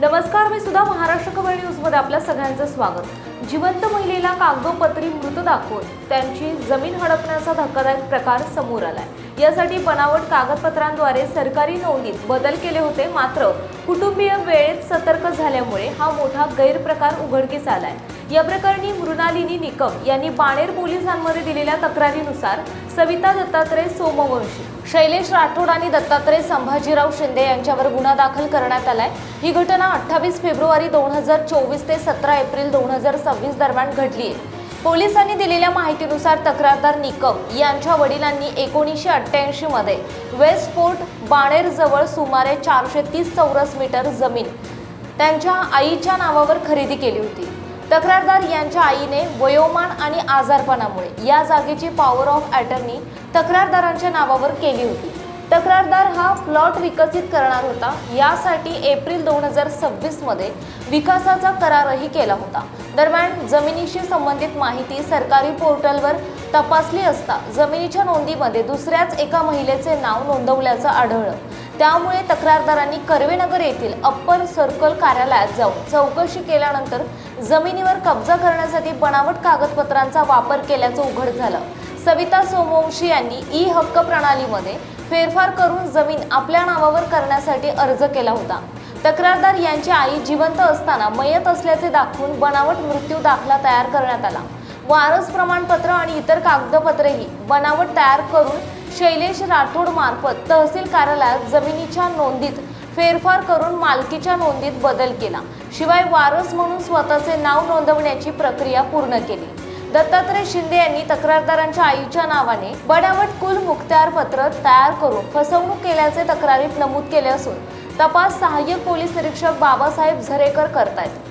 नमस्कार, मी सुद्धा महाराष्ट्र खबर न्यूजमध्ये आपल्या सगळ्यांचं स्वागत। जिवंत महिलेला कागदोपत्री मृत दाखवून त्यांची जमीन हडपण्याचा धक्कादायक प्रकार समोर आलाय। यासाठी बनावट कागदपत्रांद्वारे सरकारी नोंदीत बदल केले होते, मात्र कुटुंबीय वेळेत सतर्क झाल्यामुळे हा मोठा गैरप्रकार उघडकीस आलाय। या प्रकरणी मृणालिनी निकम यांनी बाणेर पोलिसांमध्ये दिलेल्या तक्रारीनुसार सविता दत्तात्रय सोमवंशी, शैलेश राठोड आणि दत्तात्रय संभाजीराव शिंदे यांच्यावर गुन्हा दाखल करण्यात आलाय। ही घटना 28 फेब्रुवारी 2024 ते 17 एप्रिल 2026 दरम्यान घडली आहे। पोलिसांनी दिलेल्या माहितीनुसार तक्रारदार निकम यांच्या वडिलांनी 1988 मध्ये वेस्ट फोर्ट बाणेर जवळ सुमारे 430 चौरस मीटर जमीन त्यांच्या आईच्या नावावर खरेदी केली होती। तक्रारदार यांच्या आईने वयोमान आणि आजारपणामुळे या जागेची पॉवर ऑफ अटर्नी तक्रारदारांच्या नावावर केली होती। तक्रारदार हा प्लॉट विकसित करणार होता। यासाठी एप्रिल 2026 मध्ये विकासाचा करारही केला होता। दरम्यान जमिनीशी संबंधित माहिती सरकारी पोर्टलवर तपासली असता जमिनीच्या नोंदीमध्ये दुसऱ्याच एका महिलेचे नाव नोंदवल्याचं आढळलं। त्यामुळे तक्रारदारांनी कर्वेनगर येथील अप्पर सर्कल कार्यालयात जाऊन चौकशी केल्यानंतर जमिनीवर कब्जा करण्यासाठी बनावट कागदपत्रांचा वापर केल्याचं उघड झालं। सविता सोमवंशी यांनी ई हक्क प्रणालीमध्ये फेरफार करून जमीन आपल्या नावावर करण्यासाठी अर्ज केला होता। तक्रारदार यांची आई जिवंत असताना मयत असल्याचे दाखवून बनावट मृत्यू दाखला तयार करण्यात आला। वारस प्रमाणपत्र आणि इतर कागदपत्रेही बनावट तयार करून शैलेश राठोड मार्फत तहसील कार्यालयात जमिनीच्या नोंदीत फेरफार करून मालकीच्या नोंदीत बदल केला। शिवाय वारस म्हणून स्वतःचे नाव नोंदवण्याची प्रक्रिया पूर्ण केली। दत्तात्रय शिंदे यांनी तक्रारदारांच्या आईच्या नावाने बनावट कुल मुखत्यार पत्र तयार करून फसवणूक केल्याचे तक्रारीत नमूद केले असून तपास सहाय्यक पोलीस निरीक्षक बाबासाहेब झरेकर करतायत।